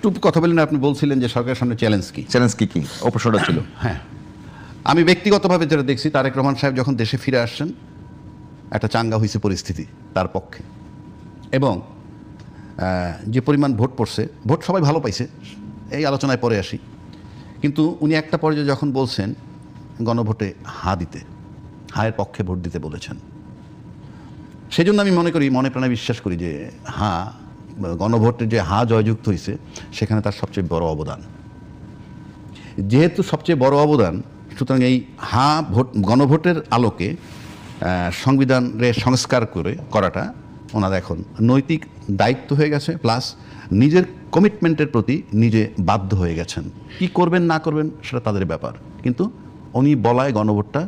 একটু কথা বলেন। আপনি বলছিলেন যে সরকারের সামনে চ্যালেঞ্জ কি অপসরটা ছিল। হ্যাঁ, আমি ব্যক্তিগতভাবে যেটা দেখছি, তারেক রহমান সাহেব যখন দেশে ফিরে আসছেন একটা চাঙ্গা হয়েছে পরিস্থিতি তার পক্ষে, এবং যে পরিমাণ ভোট পড়ছে, ভোট সবাই ভালো পাইছে, এই আলোচনায় পরে আসি। কিন্তু উনি একটা পর্যায়ে যখন বলছেন গণভোটে হায়ের পক্ষে ভোট দিতে বলেছেন, সেজন্য আমি মনে প্রাণে বিশ্বাস করি যে গণভোটের যে জয়যুক্ত হয়েছে সেখানে তার সবচেয়ে বড় অবদান। যেহেতু সবচেয়ে বড় অবদান, সুতরাং এই গণভোটের আলোকে সংবিধানের সংস্কার করাটা ওনার এখন নৈতিক দায়িত্ব হয়ে গেছে, প্লাস নিজের কমিটমেন্টের প্রতি নিজে বাধ্য হয়ে গেছেন। কি করবেন না করবেন সেটা তাদের ব্যাপার, কিন্তু উনি বলায় গণভোটটা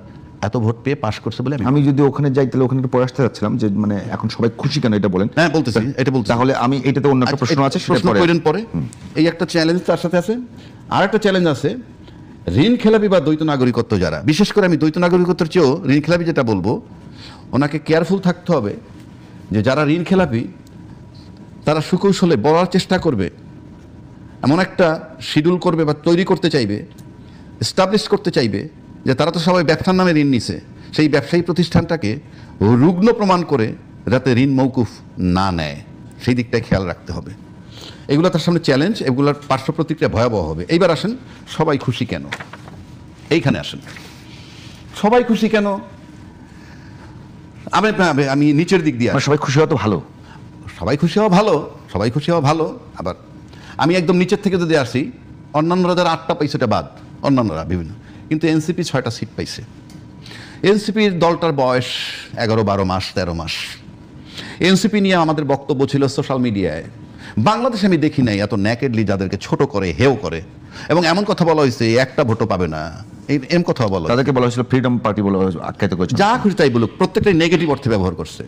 এত ভোট পেয়ে পাশ করছে বলে আমি যদি ওখানে যাই তাহলে ওখানে একটু পরে আসতে যাচ্ছিলাম যে মানে এখন সবাই খুশি কেন, এটা বলেন। হ্যাঁ, বলতেছি। তাহলে আমি এটাতে অন্য একটা প্রশ্ন আছে, প্রশ্ন করেন পরে। এই একটা চ্যালেঞ্জ তার সাথে আছে। আর একটা চ্যালেঞ্জ আছে, ঋণ খেলাপি বা দ্বৈত নাগরিকত্ব যারা, বিশেষ করে আমি দ্বৈত নাগরিকত্বের চেয়েও ঋণ খেলাপি যেটা বলবো, ওনাকে কেয়ারফুল থাকতে হবে যে যারা ঋণ খেলাপি তারা সুকৌশলে বলার চেষ্টা করবে, এমন একটা শিডিউল করবে বা তৈরি করতে চাইবে, এস্টাবলিশ করতে চাইবে যে তারা তো সবাই ব্যবসার নামে ঋণ নিছে, সেই ব্যবসায়ী প্রতিষ্ঠানটাকে রুগ্ন প্রমাণ করে যাতে ঋণ মৌকুফ না নেয়, সেই দিকটায় খেয়াল রাখতে হবে। এগুলো তার সামনে চ্যালেঞ্জ, এগুলোর পার্শ্ব প্রতিক্রিয়া ভয়াবহ হবে। এইবার আসেন, সবাই খুশি কেন? এইখানে আসেন, সবাই খুশি কেন? আমি নিচের দিক দিয়ে, সবাই খুশি হওয়া তো ভালো, সবাই খুশি হওয়া ভালো। আবার আমি একদম নিচের থেকে যদি আসি, অন্যান্যরা যারা 8টা পাইছে ওটা বাদ, অন্যান্যরা বিভিন্ন, কিন্তু এনসিপি 6টা সিট পাইছে। এনসিপির দলটার বয়স 11-12 মাস, 13 মাস। এনসিপি নিয়ে আমাদের বক্তব্য ছিল সোশ্যাল মিডিয়ায়, বাংলাদেশে আমি দেখি নাই এত ন্যাকেডলি যাদেরকে ছোট করে, হেও করে, এবং এমন কথা বলা হয়েছে একটা ভোটও পাবে না, এম কথা বলা, তাদেরকে বলা হয়েছিল ফ্রিডম পার্টি বলে আখ্যায়িত করেছে। যা খুশি তাই বলুক, প্রত্যেকটাই নেগেটিভ অর্থে ব্যবহার করছে।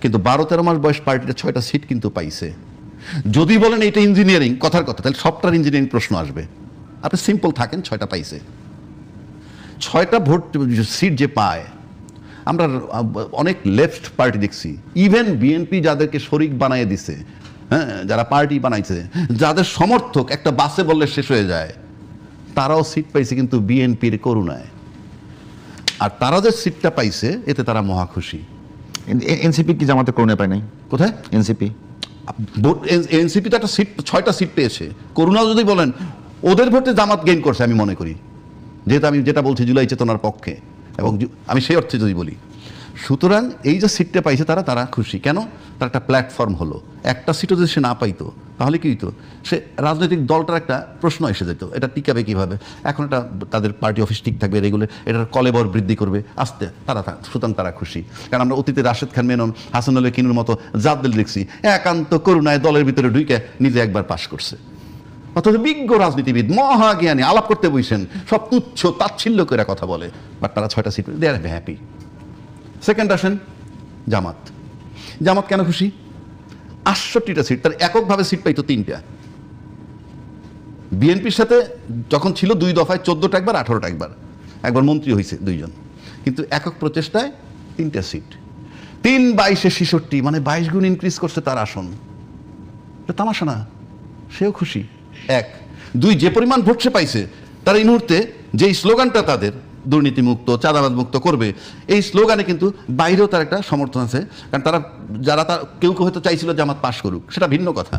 কিন্তু 12-13 মাস বয়স পার্টিটা 6টা সিট কিন্তু পাইছে। যদি বলেন এটা ইঞ্জিনিয়ারিং, কথার কথা, তাহলে সবটার ইঞ্জিনিয়ারিং প্রশ্ন আসবে। আপনি সিম্পল থাকেন, 6টা পাইছে। 6টা ভোট সিট যে পায়, আমরা অনেক লেফট পার্টি দেখছি, ইভেন বিএনপি যাদেরকে শরিক বানিয়ে দিছে, হ্যাঁ, যারা পার্টি বানাইছে, যাদের সমর্থক একটা বাসে বললে শেষ হয়ে যায়, তারাও সিট পাইছে কিন্তু বিএনপির করুণায়। আর তারা যে সিটটা পাইছে এতে তারা মহা খুশি। এনসিপি কি জামাতে করুণা পায় নাই? কোথায় এনসিপি? এনসিপি তো একটা সিট, 6টা সিট পেয়েছে। করুণা যদি বলেন, ওদের ভোটে জামাত গেইন করছে আমি মনে করি, যেহেতু আমি যেটা বলছি জুলাই চেতনার পক্ষে, এবং আমি সেই অর্থে যদি বলি। সুতরাং এই যে সিটটা পাইছে তারা খুশি কেন? তার একটা প্ল্যাটফর্ম হলো। একটা সিটও যদি সে না পাইতো তাহলে কি হইতো? সে রাজনৈতিক দলটার একটা প্রশ্ন এসে যেত, এটা টিকাবে কিভাবে। এখন এটা তাদের পার্টি অফিস ঠিক থাকবে, রেগুলার এটার কলেবর বৃদ্ধি করবে আস্তে, সুতরাং তারা খুশি। কারণ আমরা অতীতে রাশেদ খান মেনন, হাসানুল্লাহ কিনুর মতো জাদ্দেল দেখছি একান্ত করুণায় দলের ভিতরে ঢুকে নিজে একবার পাশ করছে, অথচ বিজ্ঞ রাজনীতিবিদ, মহাজ্ঞানী, আলাপ করতে বসেন, সব তুচ্ছ তাচ্ছিল্য করে কথা বলে, বাট তারা 6টা সিট, দে আর হ্যাপি। সেকেন্ড আসেন জামাত কেন খুশি? 68টা সিট, তার এককভাবে সিট পাইতো 3টা। বিএনপির সাথে যখন ছিল 2 দফায় 14টা একবার, 18টা একবার মন্ত্রী হয়েছে 2 জন, কিন্তু একক প্রচেষ্টায় 3টা সিট, 3-22-66, মানে 22 গুণ ইনক্রিজ করছে তার আসন। এটা তামাশা না? সেও খুশি। 1, 2, যে পরিমাণ ভোট সে পাইছে, তার এই মুহূর্তে যেই স্লোগানটা তাদের দুর্নীতিমুক্ত, চাঁদাবাদ মুক্ত করবে, এই স্লোগানে কিন্তু বাইরেও তার একটা সমর্থন আছে। কারণ যারা কেউ হয়তো চাইছিল জামাত পাশ করুক, সেটা ভিন্ন কথা,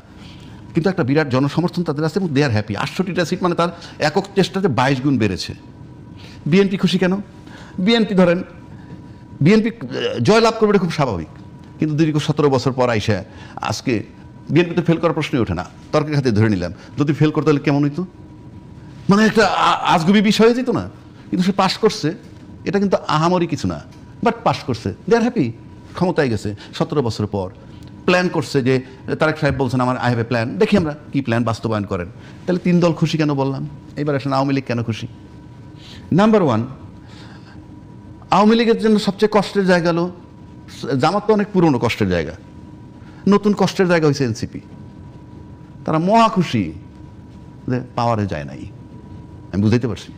কিন্তু একটা বিরাট জনসমর্থন তাদের আছে এবং দে আর হ্যাপি। 68টা সিট মানে তার একক চেষ্টাতে 22 গুণ বেড়েছে। বিএনপি খুশি কেন? বিএনপি জয়লাভ করবে, এটা খুব স্বাভাবিক, কিন্তু দীর্ঘ 17 বছর পর আইসা আজকে বিএনপি তো ফেল করার প্রশ্নই ওঠে না, তর্কের খাতে ধরে নিলাম, যদি ফেল করতে হলে কেমন হইতো, মানে একটা আজগুবি বিষয় হয়ে যেত না? কিন্তু সে পাশ করছে, এটা কিন্তু আহামরি কিছু না, বাট পাশ করছে, দে আর হ্যাপি, ক্ষমতায় গেছে 17 বছর পর। প্ল্যান করছে যে তারেক সাহেব বলছেন আমার আই হ্যাভ এ প্ল্যান, দেখি আমরা কি প্ল্যান বাস্তবায়ন করেন। তাহলে 3 দল খুশি কেন বললাম? এবার আসেন আওয়ামী লীগ কেন খুশি? নাম্বার 1, আওয়ামী লীগের জন্য সবচেয়ে কষ্টের জায়গা হলো, জামাত তো অনেক পুরনো কষ্টের জায়গা, নতুন কষ্টের জায়গা হয়েছে এনসিপি। তারা মহা খুশি যে পাওয়ারে যায় নাই, আমি বুঝাইতে পারছি।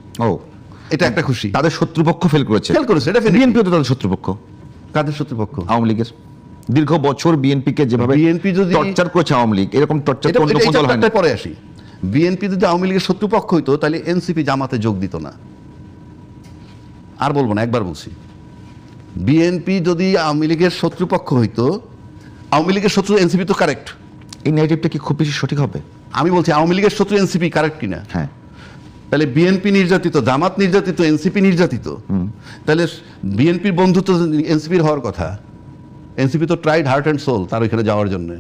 এটা একটা খুশি। তাদের শত্রুপক্ষ ফেল করেছে, এটা বিএনপি তো তাদের শত্রুপক্ষ। কাদের শত্রুপক্ষ? আওয়ামী লীগের। দীর্ঘ বছর বিএনপিকে যেভাবে বিএনপি যদি টর্চার করেছে আওয়ামী লীগ, এরকম টর্চার কোন দল হয় না। পরে আসি, বিএনপি যদি আওয়ামী লীগের শত্রুপক্ষ হইতো তাহলে এনসিপি জামাতে যোগ দিত না। আর বলবো না, একবার বলছি, বিএনপি যদি আওয়ামী লীগের শত্রুপক্ষ হইতো, আওয়ামী লীগের শত্রু এনসিপি তো কারেক্ট। এই নেগেটিভটা কি খুব বেশি সঠিক হবে? আমি বলছি আওয়ামী লীগের শত্রু এনসিপি কারেক্ট কিনা? হ্যাঁ। তাহলে বিএনপি নির্যাতিত, জামাত নির্যাতিত, এনসিপি নির্যাতিত, তাহলে বিএনপির বন্ধু তো এনসিপির হওয়ার কথা। এনসিপি তো ট্রাইড হার্ট অ্যান্ড সোল তার ওইখানে যাওয়ার জন্য।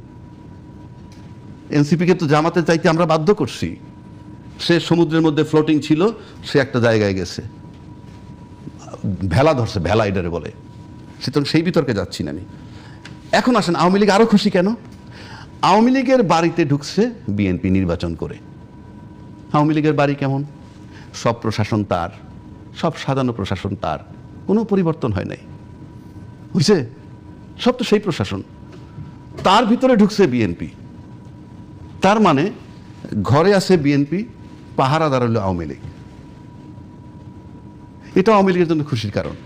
এনসিপিকে তো জামাতে চাইতে আমরা বাধ্য করছি। সে সমুদ্রের মধ্যে ফ্লোটিং ছিল, সে একটা জায়গায় গেছে, ভেলা ধরছে, ভেলা এটারে বলে। সুতরাং সেই বিতর্কে যাচ্ছি না আমি। এখন আসেন, আওয়ামী লীগ আরো খুশি কেন? আওয়ামী লীগের বাড়িতে ঢুকছে বিএনপি নির্বাচন করে। আওয়ামী লীগের বাড়ি কেমন? সব প্রশাসন তার, সব সাজানো প্রশাসন তার, কোনো পরিবর্তন হয় নাই, বুঝছে? সব তো সেই প্রশাসন, তার ভিতরে ঢুকছে বিএনপি। তার মানে ঘরে আছে বিএনপি, পাহারাদার হলো আওয়ামী লীগ। এটা আওয়ামী লীগের জন্য খুশির কারণ,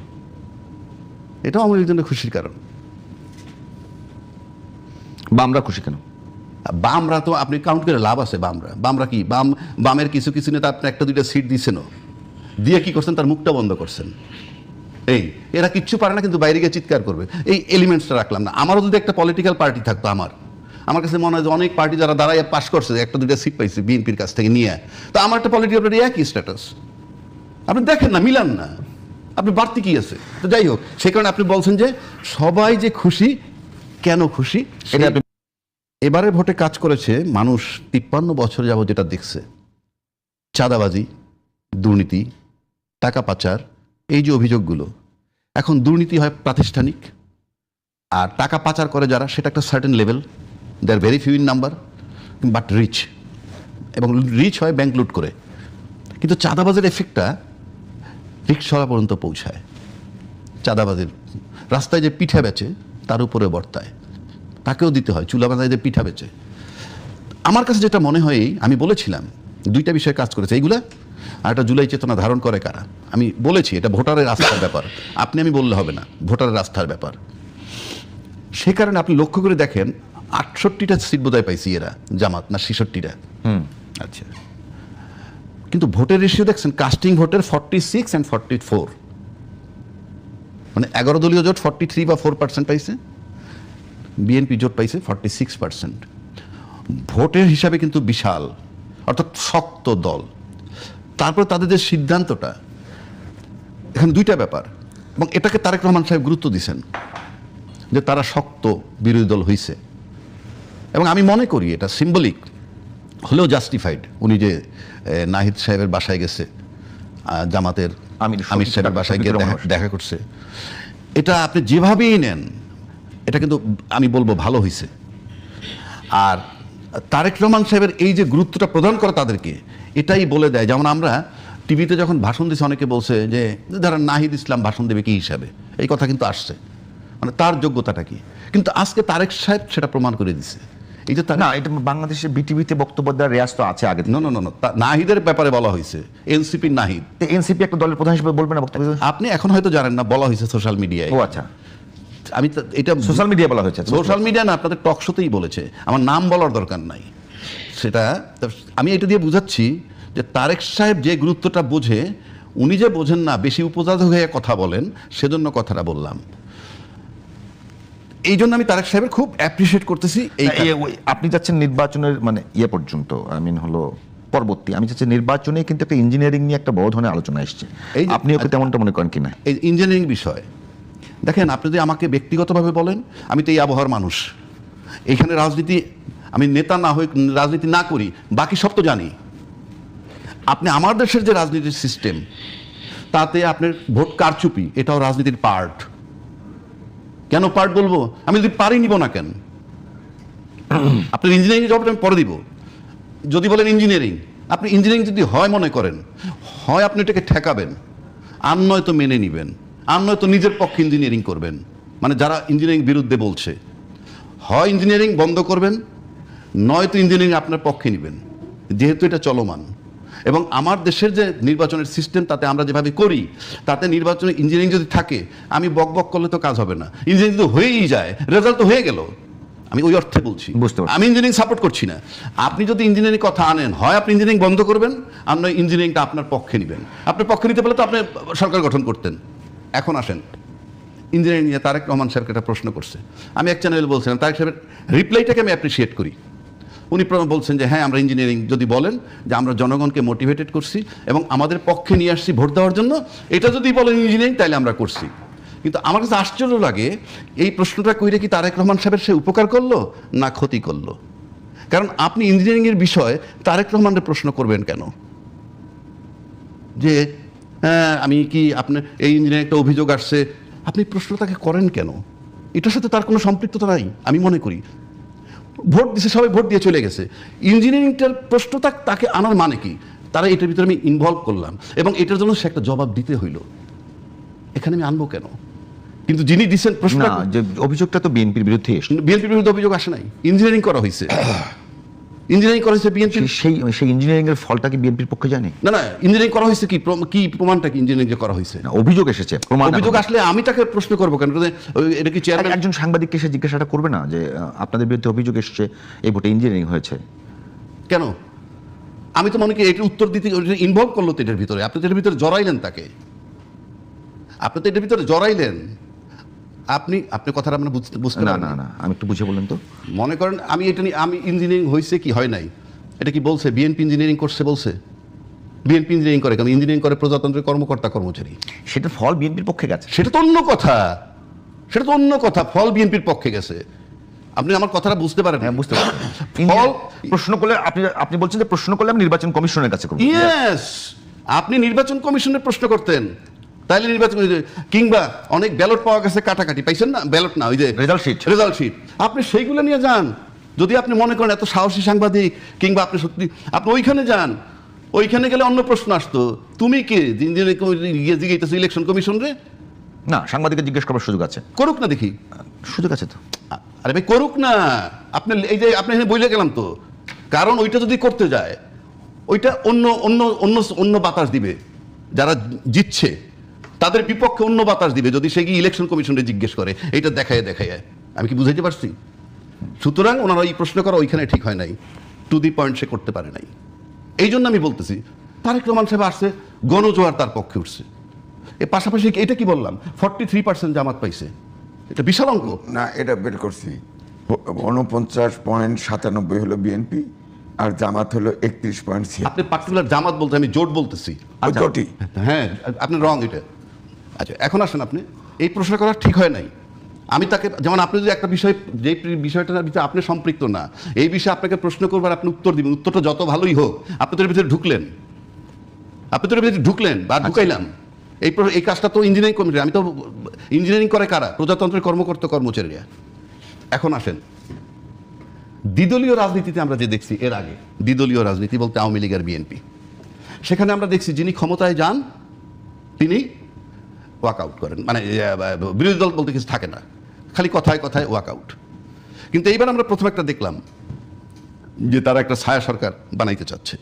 এটা আওয়ামী লীগের জন্য খুশির কারণ। বা আমরা খুশি কেন? বামরা তো আপনি কাউন্ট করে লাভ আছে। বামরা কি বামের কিছু কিছু নেতা আপনি একটা দুইটা সিট দিয়েছেন, দিয়ে কি করছেন? তার মুখটা বন্ধ করছেন। এই এরা কিচ্ছু পারে না, কিন্তু বাইরে গিয়ে চিৎকার করবে। এই এলিমেন্টসটা রাখলাম না। আমারও যদি একটা পলিটিক্যাল পার্টি থাকতো, আমার কাছে মনে হয় যে অনেক পার্টি যারা দাঁড়ায় পাস করছে, একটা দুইটা সিট পাইছে বিএনপির কাছ থেকে নিয়ে, তো আমার একটা পলিটিক্যাল পার্টি একই স্ট্যাটাস। আপনি দেখেন না, মিলান না, আপনি বাড়তি কি আছে? তো যাই হোক, সে কারণে আপনি বলছেন যে সবাই যে খুশি, কেন খুশি? এটা এবারে ভোটে কাজ করেছে মানুষ 53 বছর যাবত যেটা দেখছে, চাঁদাবাজি, দুর্নীতি, টাকা পাচার, এই যে অভিযোগগুলো, এখন দুর্নীতি হয় প্রাতিষ্ঠানিক, আর টাকা পাচার করে যারা, সেটা একটা certain level, they are very few in number, but rich, এবং রিচ হয় ব্যাংক লুট করে। কিন্তু চাঁদাবাজের এফেক্টটা রিক্সাওয়ালা পর্যন্ত পৌঁছায়। চাঁদাবাজির রাস্তায় যে পিঠা বেচে তার উপরে বর্তায়, তাকেও দিতে হয়। চুলা বাজায় যে পিঠা বেচে, আমার কাছে যেটা মনে হয়, আমি বলেছিলাম দুইটা বিষয়ে কাজ করেছে এইগুলা, আর একটা জুলাই চেতনা ধারণ করে কারা। আমি বলেছি এটা ভোটারের আস্থার ব্যাপার, আমি বললে হবে না, ভোটারের আস্থার ব্যাপার। সে কারণে আপনি লক্ষ্য করে দেখেন 68টা সিট বোধহয় পাইছি এরা, জামাত, না 66টা। আচ্ছা, কিন্তু ভোটের রেশিও দেখছেন, কাস্টিং ভোটের 46 and 44, মানে 11 দলীয় জোট 43 বা 4% পাইছে, বিএনপি জোট পাইছে 46%। ভোটের হিসাবে কিন্তু বিশাল, অর্থাৎ শক্ত দল। তারপর তাদের যে সিদ্ধান্তটা, এখানে দুইটা ব্যাপার, এবং এটাকে তারেক রহমান সাহেব গুরুত্ব দিয়েছেন যে তারা শক্ত বিরোধী দল হয়েছে, এবং আমি মনে করি এটা সিম্বলিক হলেও জাস্টিফাইড। উনি যে নাহিদ সাহেবের বাসায় গেছে, জামাতের আমির সাহেবের বাসায় গিয়ে দেখা করছে, এটা আপনি যেভাবেই নেন, এটা কিন্তু আমি বলবো ভালো হয়েছে। আর তারেক রহমান সাহেবের এই যে গুরুত্বটা প্রদান করা তাদেরকে, এটাই বলে দেয়। যেমন আমরা টিভিতে যখন ভাষণ দিচ্ছি, অনেকে বলছে যে যারা নাহিদ ইসলাম ভাষণ দেবে কি হিসাবে, এই কথা কিন্তু আসছে, মানে তার যোগ্যতাটা কি। কিন্তু আজকে তারেক সাহেব সেটা প্রমাণ করে দিছে। এই যে না, এটা বাংলাদেশের বিটিভিতে বক্তব্য দেওয়ার রেয়াজ তো আছে আগে। না, নাহিদের ব্যাপারে বলা হয়েছে, এনসিপি নাহিদ, এনসিপি একটা দলের প্রধান হিসেবে বলবে না বক্তব্য? আপনি এখন হয়তো জানেন না, বলা হয়েছে সোশ্যাল মিডিয়ায়। ও আচ্ছা, আমি এটা সোশ্যাল মিডিয়া বলা হয়েছে। সোশ্যাল মিডিয়া না, আপনাদের টক শোতেই বলেছে, আমার নাম বলার দরকার নাই। সেটা আমি এটা দিয়ে বুঝাচ্ছি যে তারেক সাহেব যে গুরুত্বটা বোঝে, উনি যে বোঝেন না, বেশি উপজাত হয়ে কথা বলেন, সেজন্য কথাটা বললাম। এই জন্য আমি তারেক সাহেবের খুব অ্যাপ্রিসিয়েট করতেছি। আপনি যাচ্ছেন নির্বাচনের মানে পর্যন্ত, হলো পরবর্তী, আমি চাচ্ছি নির্বাচনে কিন্তু একটা ইঞ্জিনিয়ারিং নিয়ে একটা বড় ধরনের আলোচনা এসছে, আপনি ওকে তেমনটা মনে করেন কিনা? এই ইঞ্জিনিয়ারিং বিষয় দেখেন, আপনি যদি আমাকে ব্যক্তিগতভাবে বলেন, আমি তো এই আবহাওয়ার মানুষ, এখানে রাজনীতি, আমি নেতা না হয়ে রাজনীতি না করি, বাকি সব তো জানি। আপনি আমার দেশের যে রাজনীতির সিস্টেম, তাতে আপনার ভোট কারচুপি, এটাও রাজনীতির পার্ট। কেন পার্ট বলবো? আমি যদি পারি নিব না কেন? আপনার ইঞ্জিনিয়ারিং জবটা আমি পরে দিব। যদি বলেন ইঞ্জিনিয়ারিং, আপনি ইঞ্জিনিয়ারিং যদি হয় মনে করেন, হয় আপনি এটাকে ঠেকাবেন, আর নয় তো মেনে নিবেন, আর নয় তো নিজের পক্ষে ইঞ্জিনিয়ারিং করবেন। মানে যারা ইঞ্জিনিয়ারিং বিরুদ্ধে বলছে, হয় ইঞ্জিনিয়ারিং বন্ধ করবেন, নয়তো ইঞ্জিনিয়ারিং আপনার পক্ষে নেবেন, যেহেতু এটা চলমান। এবং আমার দেশের যে নির্বাচনের সিস্টেম, তাতে আমরা যেভাবে করি, তাতে নির্বাচনে ইঞ্জিনিয়ারিং যদি থাকে, আমি বক বক করলে তো কাজ হবে না। ইঞ্জিনিয়ারিং যদি হয়েই যায়, রেজাল্ট তো হয়ে গেল, আমি ওই অর্থে বলছি। বুঝতে পারছি। আমি ইঞ্জিনিয়ারিং সাপোর্ট করছি না। আপনি যদি ইঞ্জিনিয়ারিং কথা আনেন, হয় আপনি ইঞ্জিনিয়ারিং বন্ধ করবেন, আর নয় ইঞ্জিনিয়ারিংটা আপনার পক্ষে নেবেন। আপনার পক্ষে নিতে পারলে তো আপনি সরকার গঠন করতেন। এখন আসেন, ইঞ্জিনিয়ারিং নিয়ে তারেক রহমান স্যারকে একটা প্রশ্ন করছে, আমি এক চ্যানেলে বলছিলাম, তারেক সাহেবের রিপ্লাইটাকে আমি অ্যাপ্রিসিয়েট করি। উনি বলছেন যে হ্যাঁ, আমরা ইঞ্জিনিয়ারিং যদি বলেন যে আমরা জনগণকে মোটিভেটেড করছি এবং আমাদের পক্ষে নিয়ে আসছি ভোট দেওয়ার জন্য, এটা যদি বলেন ইঞ্জিনিয়ারিং তাহলে আমরা করছি। কিন্তু আমার কাছে আশ্চর্য লাগে, এই প্রশ্নটা কইরে কি তারেক রহমান সাহেবের সে উপকার করলো না ক্ষতি করলো? কারণ আপনি ইঞ্জিনিয়ারিংয়ের বিষয়ে তারেক রহমানের প্রশ্ন করবেন কেন? যে হ্যাঁ আমি কি আপনার এই ইঞ্জিনিয়ারিং একটা অভিযোগ আসছে, আপনি প্রশ্ন তাকে করেন কেন? এটার সাথে তার কোনো সম্পৃক্ততা নাই আমি মনে করি। ভোট দিছে, সবাই ভোট দিয়ে চলে গেছে। ইঞ্জিনিয়ারিংটার প্রশ্নটা তাকে আনার মানে কি? তারা এটার ভিতরে আমি ইনভলভ করলাম এবং এটার জন্য সে একটা জবাব দিতে হইল। এখানে আমি আনবো কেন? কিন্তু যিনি দিচ্ছেন প্রশ্ন, যে অভিযোগটা তো বিএনপির বিরুদ্ধে এসেছে। বিএনপির বিরুদ্ধে অভিযোগ আসে নাই, ইঞ্জিনিয়ারিং করা হয়েছে। ইঞ্জিনিয়ারিং করা হয়েছে বিএনপি। সেই ইঞ্জিনিয়ারিং এর ফলটা কি বিএনপির পক্ষে যায়নি? না না, ইঞ্জিনিয়ারিং করা হয়েছে কি প্রমাণটা কি ইঞ্জিনিয়ারিং করা হয়েছে? না, অভিযোগ এসেছে, প্রমাণ। অভিযোগ আসলে আমি তাকে প্রশ্ন করবো কেন? এটা কি চেয়ারম্যান একজন সাংবাদিককে সে জিজ্ঞাসাটা করবে না যে আপনাদের বিরুদ্ধে অভিযোগ এসেছে, এই ভোটে ইঞ্জিনিয়ারিং হয়েছে কেন? আমি তো মনে করি এটার উত্তর দিতে ইনভলভ করলো তো এটার ভিতরে। আপনি তো এটার ভিতরে জড়াইলেন তাকে, আপনি তো এটার ভিতরে জড়াইলেন। আপনি কথাটা আমরা বুঝতে না পারেন না না, আমি একটু বুঝে বলেন তো। মনে করেন আমি এটা নিয়ে, আমি ইঞ্জিনিয়ারিং হয়েছে কি হয় নাই এটা কি বলছে? বিএনপি ইঞ্জিনিয়ারিং করছে বলছে? বিএনপি ইঞ্জিনিয়ারিং করে কেন? ইঞ্জিনিয়ারিং করে প্রজাতন্ত্রের কর্মকর্তা কর্মচারী। সেটার ফল বিএনপির পক্ষে গেছে, সেটা তো অন্য কথা, সেটা তো অন্য কথা। ফল বিএনপির পক্ষে গেছে। আপনি আমার কথাটা বুঝতে পারেন? হ্যাঁ, বুঝতে পারছি। ফল প্রশ্ন করলে আপনি বলছেন যে প্রশ্ন করলে আমি নির্বাচন কমিশনের কাছে করব। ইয়েস, আপনি নির্বাচন কমিশনের প্রশ্ন করতেন, তাইলে নির্বাচন, কিংবা অনেক ব্যালট পাওয়া গেছে কাটাকাটি, পাইছেন না? ব্যালট না, ওই যে রেজাল্ট শিট, আপনি সেইগুলো নিয়ে যান। যদি আপনি মনে করেন এত সাহসী সাংবাদিক, কিংবা আপনি সত্যি আপনি ওইখানে যান, ওইখানে গেলে অন্য প্রশ্ন আসতো, তুমি কে জিজ্ঞেস ইলেকশন কমিশন রে? না, সাংবাদিকের জিজ্ঞেস করার সুযোগ আছে, করুক না দেখি। সুযোগ আছে তো। আরে ভাই করুক না। আপনি এই যে আপনি এখানে বইলে গেলাম তো, কারণ ওইটা যদি করতে যায়, ওইটা অন্য অন্য অন্য অন্য বাতাস দিবে। যারা জিতছে তাদের বিপক্ষে অন্য বাতাস দিবে যদি সে গিয়ে ইলেকশন কমিশনে জিজ্ঞেস করে। এইটা দেখায় আমি কি বুঝাইতে পারছি? সুতরাং ওনারা এই প্রশ্ন করা ওইখানে ঠিক হয় নাই, টু দি পয়েন্ট সে করতে পারে নাই। এই জন্য আমি বলতেছি তারেক রহমান সাহেব আসছে, গণজোয়ার তার পক্ষে উঠছে। এর পাশাপাশি এটা কি বললাম, 43% জামাত পাইছে, এটা বিশাল অঙ্ক না। এটা বের করছি, 49.97 হলো বিএনপি, আর জামাত হলো 31.6। আপনি পার্টিকুলার জামাত বলতে, আমি জোট বলতেছি। জোটই। হ্যাঁ, আপনি রং এটা। আচ্ছা, এখন আসেন, আপনি এই প্রশ্ন করা ঠিক হয় নাই। আমি তাকে, যেমন আপনি যদি একটা বিষয়, যে বিষয়টার ভিতরে আপনি সম্পৃক্ত না, এই বিষয়ে আপনাকে প্রশ্ন করবার আপনি উত্তর দিবেন, উত্তরটা যত ভালোই হোক, আপনি তোর ভিতরে ঢুকলেন, বা ঢুকাইলাম। এই কাজটা তো ইঞ্জিনিয়ারিং কমিটি, আমি তো ইঞ্জিনিয়ারিং করে কারা? প্রজাতন্ত্রের কর্মকর্তা কর্মচারীরা। এখন আসেন, দ্বিদলীয় রাজনীতিতে আমরা যে দেখছি এর আগে, দ্বিদলীয় রাজনীতি বলতে আওয়ামী লীগ আর বিএনপি, সেখানে আমরা দেখছি যিনি ক্ষমতায় যান তিনি ওয়াকআউট করেন, মানে বিরোধী দল বলতে কিছু থাকে না, খালি কথায় কথায় ওয়াকআউট। কিন্তু এইবার আমরা প্রথম একটা দেখলাম যে তারা একটা ছায়া সরকার বানাইতে চাচ্ছে,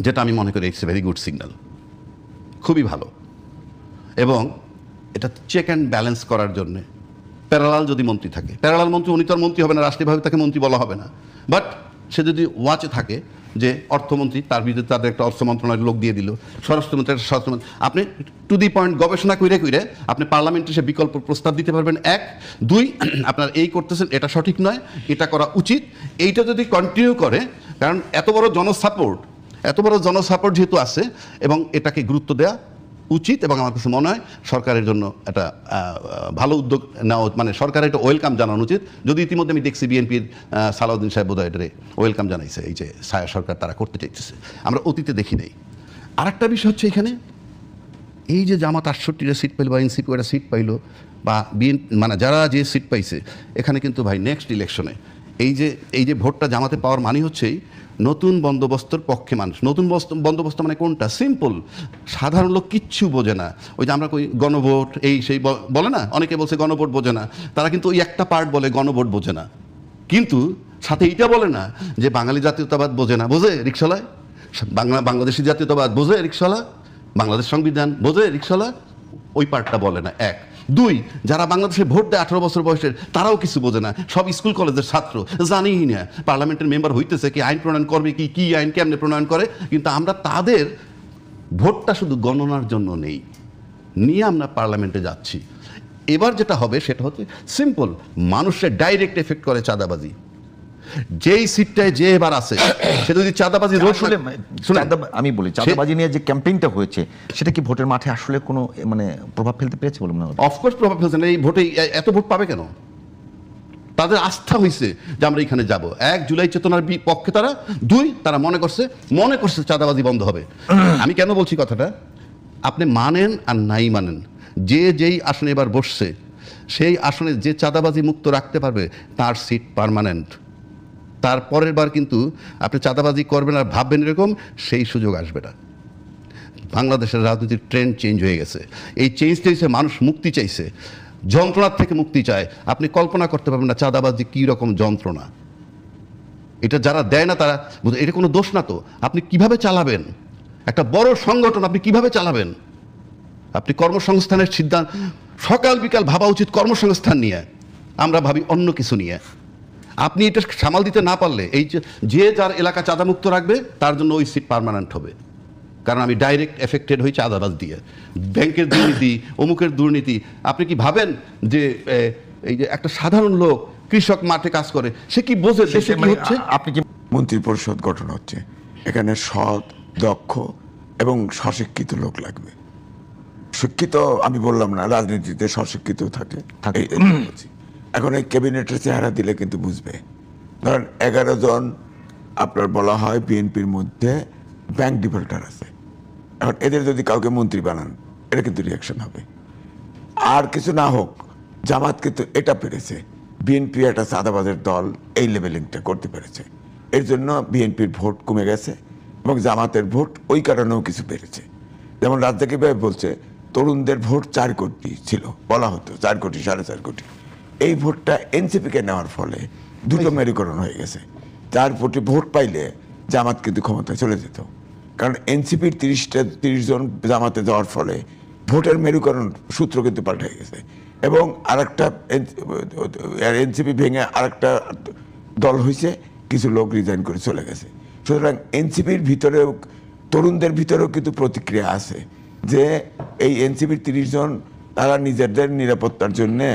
যেটা আমি মনে করি it's a very good signal, খুবই ভালো। এবং এটা চেক অ্যান্ড ব্যালেন্স করার জন্যে প্যারালাল যদি মন্ত্রী থাকে, প্যারালাল মন্ত্রী, উনি তো আর মন্ত্রী হবে না, রাষ্ট্রীয়ভাবে তাকে মন্ত্রী বলা হবে না, বাট সে যদি ওয়াচে থাকে যে অর্থমন্ত্রী, তার বিরুদ্ধে তাদের একটা অর্থ মন্ত্রণালয়ের লোক দিয়ে দিল, স্বরাষ্ট্রমন্ত্রী একটা স্বরাষ্ট্রমন্ত্রী, আপনি টু দি পয়েন্ট গবেষণা কইরে আপনি পার্লামেন্টে সে বিকল্প প্রস্তাব দিতে পারবেন। 1, 2, আপনার এই করতেছেন, এটা সঠিক নয়, এটা করা উচিত, এইটা যদি কন্টিনিউ করে, কারণ এত বড় জনসাপোর্ট যেহেতু আছে, এবং এটাকে গুরুত্ব দেওয়া উচিত। এবং আমার কাছে মনে হয় সরকারের জন্য একটা ভালো উদ্যোগ নেওয়া, মানে সরকারের একটা ওয়েলকাম জানানো উচিত। যদি ইতিমধ্যে আমি দেখছি বিএনপির সালাউদ্দিন সাহেব বোধহয় এটারে ওয়েলকাম জানাইছে, এই যে ছায়া সরকার তারা করতে চাইতেছে, আমরা অতীতে দেখি নাই। আরেকটা বিষয় হচ্ছে এখানে, এই যে জামাত 68টা সিট পাইল, বা এনসিপি একটা সিট পাইল, বা বিএনপি, মানে যারা যে সিট পাইছে, এখানে কিন্তু ভাই নেক্সট ইলেকশনে এই যে ভোটটা জামাতে পাওয়ার মানে হচ্ছেই নতুন বন্দোবস্তর পক্ষে মানুষ। নতুন বন্দোবস্ত মানে কোনটা? সিম্পল, সাধারণ লোক কিচ্ছু বোঝে না। ওই যে আমরা কই গণভোট, এই সেই বলে না, অনেকে বলছে গণভোট বোঝে না, তারা কিন্তু ওই একটা পার্ট বলে গণভোট বোঝে না, কিন্তু সাথে এইটা বলে না যে বাঙালি জাতীয়তাবাদ বোঝে না। বোঝে রিকশালায়? বাংলাদেশি জাতীয়তাবাদ বোঝে রিকশালা? বাংলাদেশ সংবিধান বোঝে রিকশালা? ওই পার্টটা বলে না। 1 দুই, যারা বাংলাদেশে ভোট দেয় 18 বছর বয়সের, তারাও কিছু বোঝে না, সব স্কুল কলেজের ছাত্র, জানিই না পার্লামেন্টের মেম্বার হইতেছে কি, আইন প্রণয়ন করবে কি, কি আইন কেমনে প্রণয়ন করে। কিন্তু আমরা তাদের ভোটটা শুধু গণনার জন্য নেই, নিয়ে আমরা পার্লামেন্টে যাচ্ছি। এবার যেটা হবে সেটা হচ্ছে সিম্পল, মানুষের ডাইরেক্ট এফেক্ট করে চাঁদাবাজি। যেই সিটটায় যে এবার আছে সে যদি চাঁদাবাজি রোড আসলে আমি বলি চাঁদাবাজি নিয়ে যে ক্যাম্পেইনটা হয়েছে সেটা কি ভোটের মাঠে আসলে কোনো মানে প্রভাব ফেলতে পেরেছে বলে মনে হয়? অফকোর্স প্রভাব ফেলছে না। এই ভোটে এত ভোট পাবে কেন? তাদের আস্থা হয়েছে যে আমরা এখানে যাব। 1 জুলাই চেতনার পক্ষে তারা, 2 তারা মনে করছে চাঁদাবাজি বন্ধ হবে। আমি কেন বলছি কথাটা, আপনি মানেন আর নাই মানেন, যে যেই আসনে এবার বসছে সেই আসনে যে চাঁদাবাজি মুক্ত রাখতে পারবে তার সিট পার্মানেন্ট। তার পরের বার কিন্তু আপনি চাঁদাবাজি করবেন আর ভাববেন এরকম, সেই সুযোগ আসবে না। বাংলাদেশের রাজনীতির ট্রেন্ড চেঞ্জ হয়ে গেছে। এই চেঞ্জটা হচ্ছে মানুষ মুক্তি চাইছে, যন্ত্রণার থেকে মুক্তি চায়। আপনি কল্পনা করতে পারবেন না চাঁদাবাজি কী রকম যন্ত্রণা। এটা যারা দেয় না তারা, এটা কোনো দোষ না তো, আপনি কিভাবে চালাবেন একটা বড় সংগঠন, আপনি কিভাবে চালাবেন? আপনি কর্মসংস্থানের সিদ্ধান্ত, সকাল বিকাল ভাবা উচিত কর্মসংস্থান নিয়ে, আমরা ভাবি অন্য কিছু নিয়ে। আপনি এটা সামাল দিতে না পারলে এই যে যার এলাকা চাঁদামুক্ত রাখবে তার জন্য ওই সিট পার্মানেন্ট হবে। কারণ আমি ডাইরেক্ট এফেক্টেড হই চাঁদাবাজ দিয়ে, ব্যাংকের দুর্নীতি, অমুকের দুর্নীতি। আপনি কি ভাবেন যে এই যে একটা সাধারণ লোক কৃষক মাঠে কাজ করে, সে কি বোঝে দেশে কি হচ্ছে? আপনি কি মন্ত্রী পরিষদ গঠন হচ্ছে, এখানে সৎ, দক্ষ এবং স্বশিক্ষিত লোক লাগবে। শিক্ষিত আমি বললাম না, রাজনীতিতে স্বশিক্ষিত থাকে। এই বলছি। এখন এই ক্যাবিনেটের চেহারা দিলে কিন্তু বুঝবে। ধরেন 11 জন আপনার বলা হয় বিএনপির মধ্যে ব্যাংক ডিফল্টার আছে। এখন এদের যদি কাউকে মন্ত্রী বানান, এটা কিন্তু রিয়াকশন হবে। আর কিছু না হোক, জামাত কিন্তু এটা পেরেছে, বিএনপি একটা চাঁদাবাজের দল এই লেভেলিংটা করতে পেরেছে। এর জন্য বিএনপির ভোট কমে গেছে এবং জামাতের ভোট ওই কারণেও কিছু বেড়েছে। যেমন রাজ্জাকি ভাই বলছে তরুণদের ভোট 4 কোটি ছিল, বলা হতো 4 কোটি 4.5 কোটি। এই ভোটটা এনসিপিকে নেওয়ার ফলে দুটো মেরুকরণ হয়ে গেছে। 4 কোটি ভোট পাইলে জামাত কিন্তু ক্ষমতায় চলে যেত, কারণ এনসিপির 30 জন জামাতে যাওয়ার ফলে ভোটের মেরুকরণ সূত্র কিন্তু পাল্টে গেছে। এবং আরেকটা এনসিপি ভেঙে আরেকটা দল হয়েছে, কিছু লোক রিজাইন করে চলে গেছে। সুতরাং এনসিপির ভিতরেও, তরুণদের ভিতরেও কিন্তু প্রতিক্রিয়া আছে যে এই এনসিপির 30 জন তারা নিজেদের নিরাপত্তার জন্যে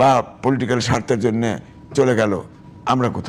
বা পলিটিক্যাল স্বার্থের জন্যে চলে গেল, আমরা কোথায়